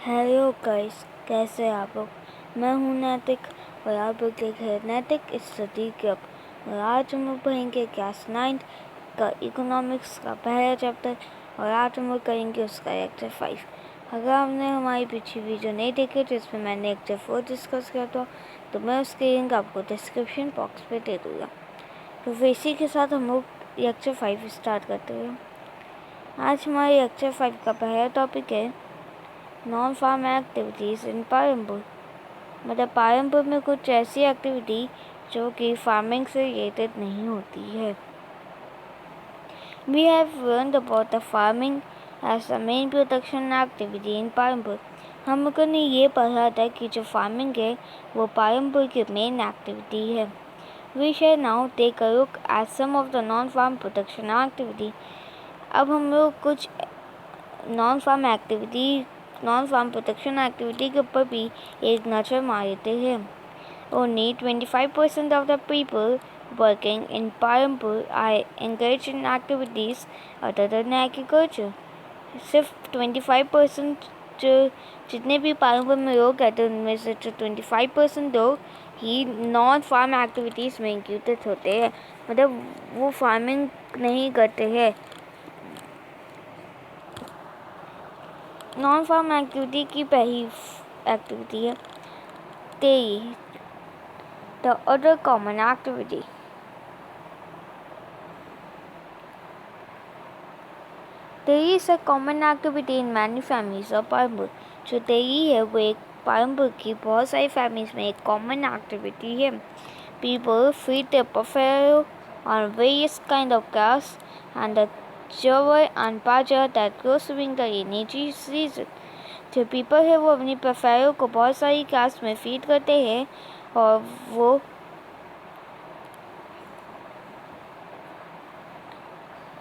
Hello guys, कैसे आप लोग। मैं हूं नैतिक और आप लोग देख रहे हैं नैतिक स्टडी क्लब। और आज हम लोग पढ़ेंगे क्लास 9 का इकोनॉमिक्स का पहला चैप्टर और आज हम लोग करेंगे उसका लेक्चर 5। अगर आपने हमारी पिछली वीडियो नहीं देखी जिसमें मैंने लेक्चर 4 डिस्कस किया था तो मैं उसके लिंक आपको डिस्क्रिप्शन बॉक्स पे दे दूँगा। तो इसी के साथ हम लोग लेक्चर 5 स्टार्ट करते हैं। आज हमारे लेक्चर 5 का पहला टॉपिक है नॉन फार्म एक्टिविटीज़ इन पालमपुर। मतलब पालमपुर में कुछ ऐसी एक्टिविटी जो कि फार्मिंग से रिलेटेड नहीं होती है। We have learned about the farming as the main production activity in Palampur. हम लोगों ने ये पढ़ा था कि जो फार्मिंग है वो पालमपुर की मेन एक्टिविटी है। We shall now take a look at some of the non farm production activity. अब हम लोग कुछ नॉन फार्म प्रोटेक्शन एक्टिविटी के ऊपर भी एक नज़र मार लेते हैं। Only 25% of the people working in Parampur are engaged in activities other than agriculture. सिर्फ 25% जो जितने भी पालमपुर में लोग रहते हैं उनमें से जो 25% लोग ही नॉन फार्म एक्टिविटीज़ में इंक्लूडेड होते हैं। मतलब वो फार्मिंग नहीं करते हैं। नॉन फार्म एक्टिविटी की पहली एक्टिविटी है dairy, the other common activity. Dairy is a common activity in many families of Palampur. जो डेयरी है वो एक पालमपुर की बहुत सारी फैमिलीज में एक कॉमन एक्टिविटी है। People feed the buffalo on various kind of grass and the jowar and bajra that grows during the rainy season. जो पीपल है वो अपनी बफेलो को बहुत सारी घास में फीड करते हैं और वो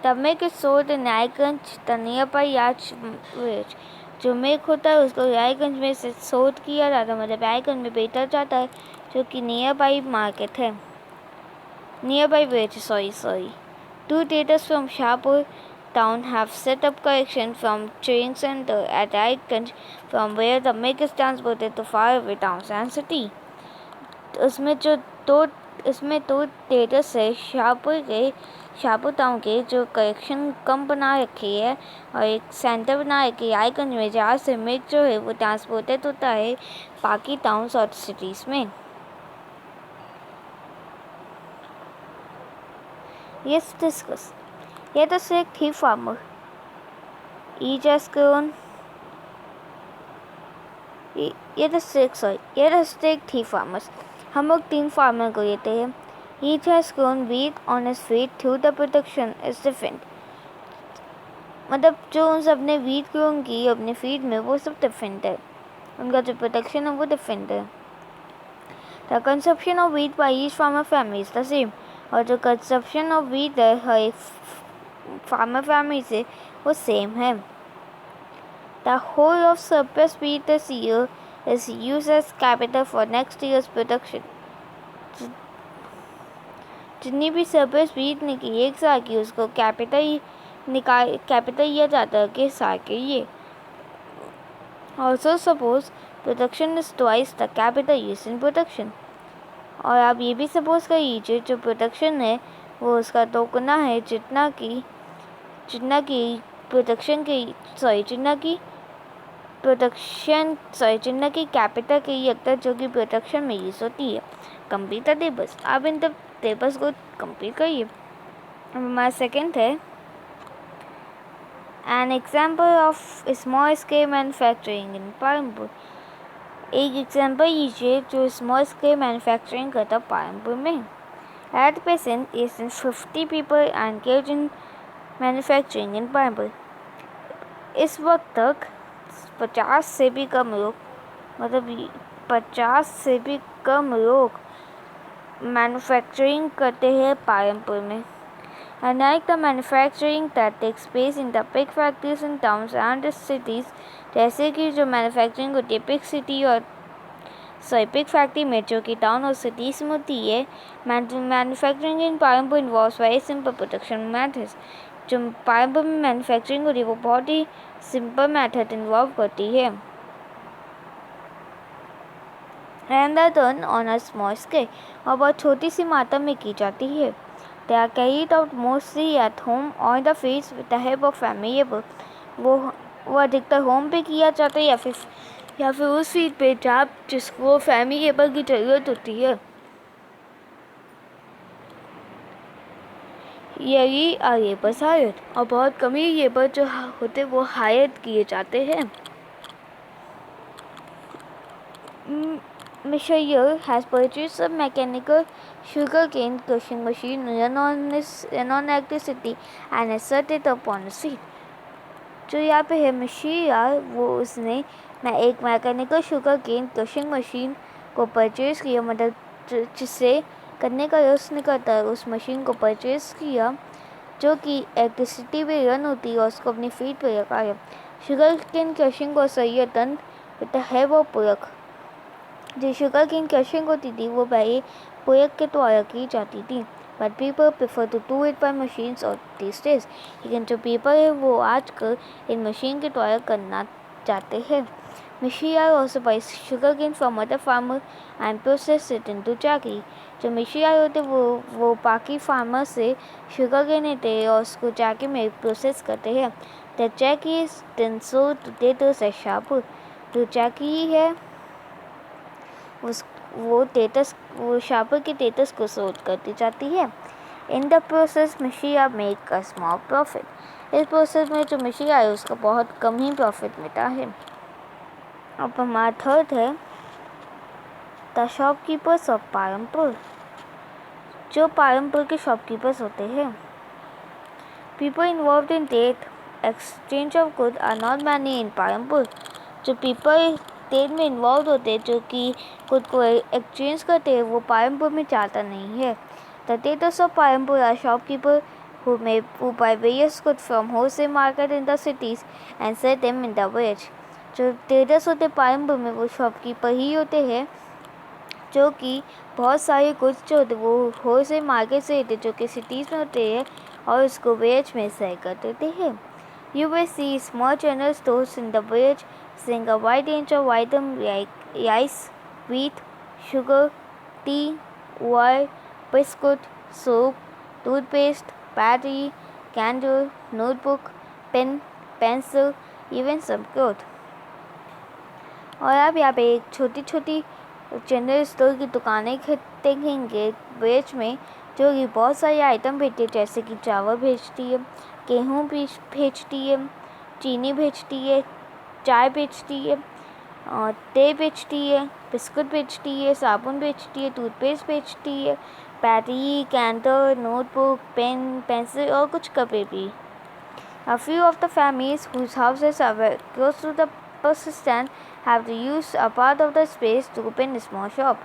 The milk is sold in Raiganj the nearby Yacht village. जो मिल्क होता है उसको रायगंज में से सोल्ड किया जाता है, मतलब रायगंज में बेचा जाता है जो कि नियरबाई मार्केट है, nearby village. Sorry 2 traders from Shahpur town have set up collection from trading center at Raiganj from where the milk is transported to faraway towns and city. इसमें दो ट्रेडर्स है शाहपुर टाउन के जो collection कम बना रखी है और एक सेंटर बना रखी है रायगंज में जहाँ से मिल्क जो है वो ट्रांसपोर्टेड होता है बाकी टाउन्स और सिटीज़ में। Let's discuss. Let us take three farmer. Each has grown. Let us take three farmers. हम लोग 3 फार्मर को लेते हैं। Each has grown wheat on his feet through the production is different. मतलब जो उन सब ने wheat ग्रोन की अपने फीड में वो सब डिफरेंट है, उनका जो प्रोडक्शन है वो डिफरेंट है। The consumption of wheat by each farmer family is the same. और जो कंजप्शन ऑफ व्हीट है हर फार्मर फैमिली से वो सेम है। The whole of surplus wheat this year is used as capital for next years production. जितनी भी surplus wheat निकली एक साल की उसको कैपिटल लिया जाता है अगले साल के लिए। Also suppose production is twice the capital use in production. और आप ये भी सपोज कर लीजिए जो प्रोडक्शन है वो उसका दोगुना है जितना की कैपिटल की अक्सर जो कि प्रोडक्शन में यूज़ होती है। Complete the tables. आप इन टेबल्स को कंप्लीट करिए। हमारा सेकेंड है an example of small scale manufacturing इन पालमपुर। एक एग्जाम्पल लीजिए जो स्मॉल स्केल मैन्युफैक्चरिंग करता पालमपुर में। At present is 50 people engage in manufacturing इन पालमपुर। इस वक्त तक 50 से भी कम लोग मैन्युफैक्चरिंग करते हैं पालमपुर में। Unlike the manufacturing that takes place in the big factories in towns and cities, जैसे कि जो मैन्युफैक्चरिंग होती है बिग फैक्ट्री में जो कि टाउन और सिटीज़ में होती है, मैन्युफैक्चरिंग इन Palampur involves very simple production methods. जो पालमपुर में मैन्युफैक्चरिंग होती है वो बहुत ही सिंपल मेथड इन्वॉल्व करती है। and are done on a small scale और बहुत छोटी सी मात्रा में की जाती है. They are carried out mostly at home or in the fields with the help of family labor. वो अधिकतर होम पे किया जाता है या फिर उस फील्ड पे जहाँ जिसको फैमिली लेबर की ज़रूरत होती है. यही लेबर हायर और बहुत कम ही लेबर जो होते वो हायर किए जाते हैं. Mr. Yer has purchased a mechanical sugarcane crushing machine run on electricity and has set it up on the street. जो यहाँ पे है मिशी यार वो उसने एक mechanical sugar cane crushing machine को परचेज़ किया, मतलब जिससे करने का उसने करता है उस मशीन को परचेज़ किया जो कि इलेक्ट्रिसिटी पे रन होती है और उसको अपनी फील्ड पे रखा है. शुगर केन क्रशिंग को सही तन विद द हेल्प ऑफ पुरक. जो शुगर केन क्रशिंग होती थी वो पहले पुरक के द्वारा की जाती थी, but people prefer to do it by machines और दिस डेज. लेकिन जो पीपल है वो आजकल इन मशीन के द्वारा करना चाहते हैं. Machine also buys sugarcane from other farmer and process it into jaggery. जो मिशिया होते वो बाकी फार्मर से शुगरकेन लेते हैं और उसको जैगरी में प्रोसेस करते हैं. The jaggery is then sold to traders as sharper. जो जैगरी है वो शार्पर के टेटर्स को सोल्ड करती जाती है. इन द प्रोसेस मिशिया मेक अ स्मॉल प्रॉफिट. इस प्रोसेस में जो मिशिया है उसका बहुत कम ही प्रॉफिट मिलता है. अब हमारा थर्ड है द शॉपकीपर्स ऑफ पालमपुर. जो पालमपुर के शॉपकीपर्स होते हैं. People involve in trade exchange of good are not many in Palampur. जो पीपल ट्रेड में इन्वॉल्व होते हैं जो कि खुद को एक्सचेंज करते हैं वो पालमपुर में चाहता नहीं है. The traders of Palampur are shopkeeper who buy various goods from wholesale market in the cities and sell them in the village. जो ट्रेडर्स होते पालमपुर में वो शॉपकीपर ही होते हैं जो कि बहुत सारे गुड्स जो होते वो होलसेल मार्केट से लेते जो कि सिटीज़ में होते हैं और उसको विलेज में सेल कर देते हैं. You will see small general stores in the village selling a wide range of items like rice, wheat, sugar, tea, oil, biscuit, soap, toothpaste, battery, candle, notebook, pen, pencil, even some clothes. और आप यहाँ पे एक छोटी छोटी general store की दुकानें देखेंगे वेज में जो कि बहुत सारे आइटम बेचती है, जैसे कि चावल बेचती है, गेहूँ बेचती है, चीनी बेचती है, चाय बेचती है, तेल बेचती है, बिस्कुट बेचती है, साबुन बेचती है, टूथपेस्ट बेचती है, battery, candle, notebook, pen, pencil और कुछ कपड़े भी. A few of the families whose houses are very close to the bus stand have to use a part of the space to open a small shop.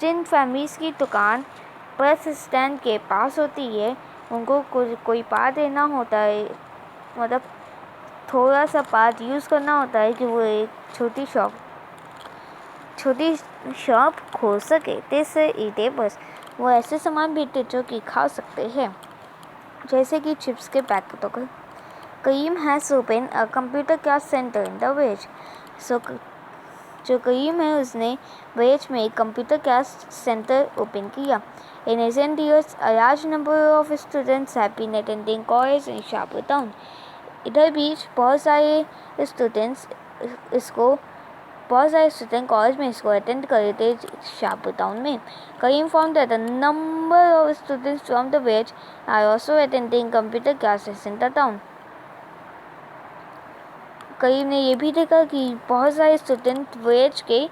जिन families की दुकान bus stand के पास होती है उनको कोई पार्ट देना होता है, मतलब थोड़ा सा पार्ट यूज़ करना होता है कि वो एक छोटी शॉप खोल सके. जैसे ईटेबल्स वो ऐसे सामान बेचते जो कि खा सकते हैं, जैसे कि चिप्स के पैकेटों का. Karim has open a computer class centre in the village. जो करीम है उसने विलेज में एक कंप्यूटर क्लास सेंटर ओपन किया. In recent years a large number of students have been attending college in Shahpur town. इधर बीच बहुत सारे स्टूडेंट कॉलेज में इसको अटेंड कर रहे थे शाहपुर टाउन में. Karim found that the number of students from the village are also attending computer classes in the town. Karim ने ये भी देखा कि बहुत सारे स्टूडेंट विलेज के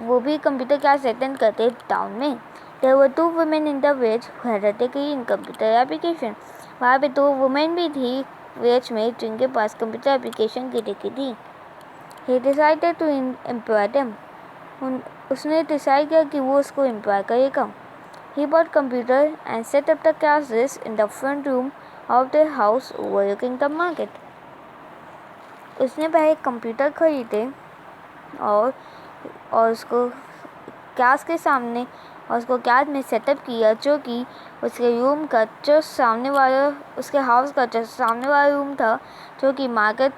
वो भी कंप्यूटर क्लास अटेंड करते टाउन में. There were 2 women in the village who had a degree in computer application. वहाँ पे 2 वुमेन भी थी विलेज में जिनके पास कंप्यूटर एप्लीकेशन की डिग्री थी. He decided to employ them. उसने डिसाइड किया कि वो उसको एम्प्लॉय करेगा. He bought computer and set up the classes in the front room of their house overlooking the market. उसने पहले कंप्यूटर खरीदे और उसको क्लास के सामने और उसको क्लास में सेटअप किया जो कि उसके रूम का जो सामने वाला उसके हाउस का जो सामने वाला रूम था जो कि मार्केट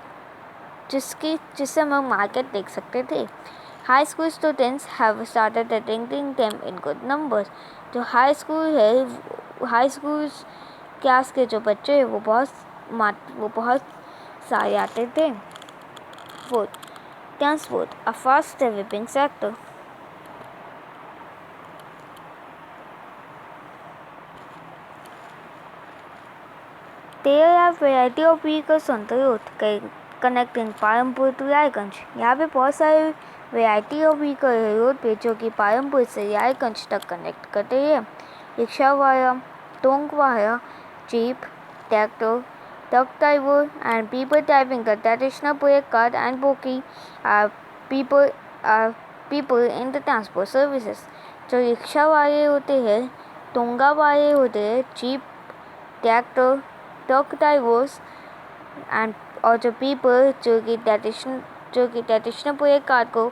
जिससे हम मार्केट देख सकते थे. High school students have started attending them in good numbers. जो हाई स्कूल है, हाई स्कूल क्लास के जो बच्चे हैं वो बहुत सारे आते थे. Fourth, transport, a fast developing sector. There are variety of vehicles on the road connecting Palampur to Raiganj. यहाँ पे बहुत सारे वैरायटी ऑफ व्हीकल है रोड पे जो कि पालमपुर से रायगंज तक कनेक्ट करते हैं. रिक्शा वाला, टोंग वाला, jeep, tractor, truck driver and people driving the traditional brake car and bogie are people in the transport services. जो रिक्शा वाले होते हैं, टोंगा वाले होते हैं, jeep, tractor, truck drivers and और जो पीपल जो कि ट्रेडिशनल ब्रेक कार को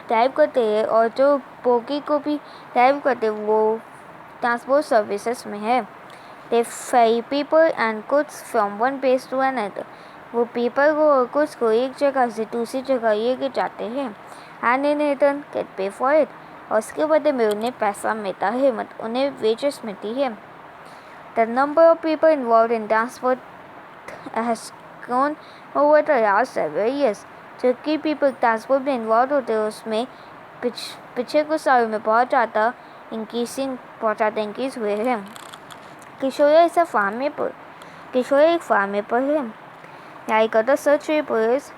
ड्राइव करते हैं और जो बोगी को भी ड्राइव करते हैं वो ट्रांसपोर्ट सर्विसेज में है. They ferry people and goods from one place to another. वो पीपल को और goods को एक जगह से दूसरी जगह लेके जाते हैं. And in return get paid for it. और उसके बदले में उन्हें पैसा मिलता है, मतलब उन्हें वेजेस मिलती है. The number of people involved in transport has grown over the last several years. जो कि people transport में involved होते हैं उसमें पिछले कुछ सालों में बहुत ज़्यादा इंक्रीज हुए हैं. किशोर is a farmer. किशोर एक फार्मर पर है. Like other such laborers,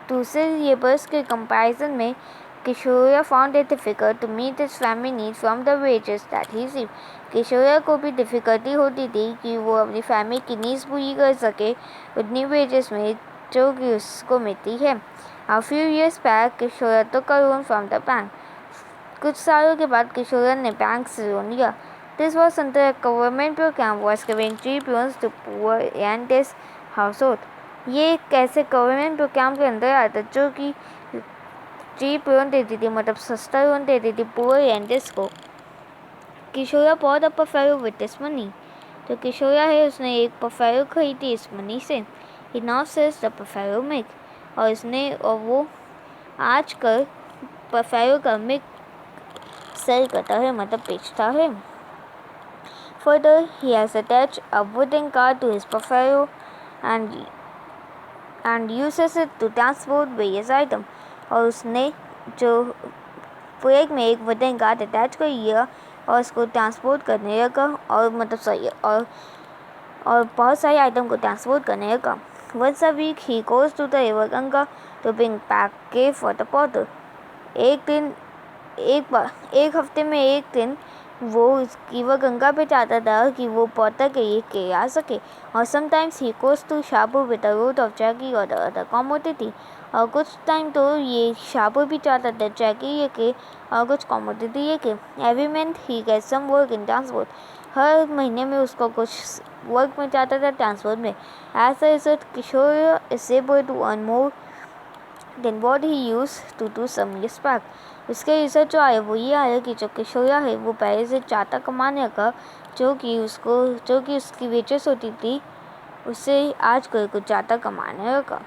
दूसरे लेबर्स के कंपैरिजन में किशोर found it difficult to meet his family needs from the wages that he received. किशोर को भी डिफ़िकल्टी होती थी कि वो अपनी फैमिली की नीड्स पूरी कर सके उतनी वेजेस में जो कि उसको मिलती है. A few years back, Kishore took a loan from the bank. कुछ सालों के बाद किशोर ने बैंक से लोन लिया. This was under a government program was giving cheap loans to poor and his household. ये एक ऐसे गवर्नमेंट प्रोग्राम के अंदर आता जो कि चीप लोन देती थी, मतलब सस्ता लोन देती थी पुअर एंडर्स को. किशोर bought a buffalo with this money. जो किशोर है उसने एक buffalo खरीदी इस मनी से. He now sells the buffalo milk. और वो आजकल buffalo का मिल्क सेल करता है, मतलब बेचता है. Further, he has attached a wooden cart to his buffalo and uses it to transport various items. और उसने जो ब्रेक में एक वुडन कार्ट अटैच कर लिया और उसको ट्रांसपोर्ट करने लगा और मतलब सही और बहुत सारे आइटम को ट्रांसपोर्ट करने लगा. Once a week he goes to the river Ganga to bring back cave for the potter. एक हफ्ते में एक दिन वो रिवर गंगा पे जाता था कि वो पॉटर के आ सके. और sometimes he goes to Shahpur with a load of jaggery or other commodity. और कुछ टाइम तो ये शाहपुर भी जाता था जैगरी लेके और कुछ कॉमोडिटी लेके. Every month he gets some work in transport. हर महीने में उसको कुछ वर्क में जाता था ट्रांसपोर्ट में. As a result, Kishore is able to earn more than what he used to do some years back. इसके रिसर्च जो आया वो ये आया कि जो किशोर है वो पहले से ज़्यादा कमाने का जो कि उसकी वेजेस होती थी उससे आज कल कुछ ज़्यादा कमाने का.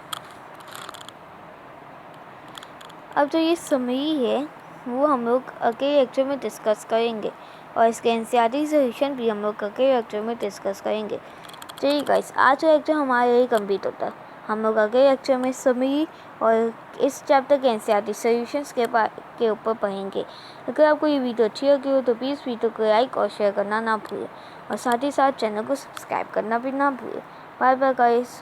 अब जो ये समरी है वो हम लोग अगले लेक्चर में डिस्कस करेंगे और इसके एनसीईआरटी सॉल्यूशन भी हम लोग अगले लेक्चर में डिस्कस करेंगे. चलिए गाइस, आज का लेक्चर हमारे लिए कंप्लीट होता है. हम लोग अगले लेक्चर में समरी और इस चैप्टर के एनसीईआरटी सॉल्यूशंस के ऊपर पढ़ेंगे. अगर आपको ये वीडियो अच्छी लगी हो तो प्लीज़ वीडियो को लाइक और शेयर करना ना भूलें और साथ ही साथ चैनल को सब्सक्राइब करना भी ना भूलें. Bye bye guys.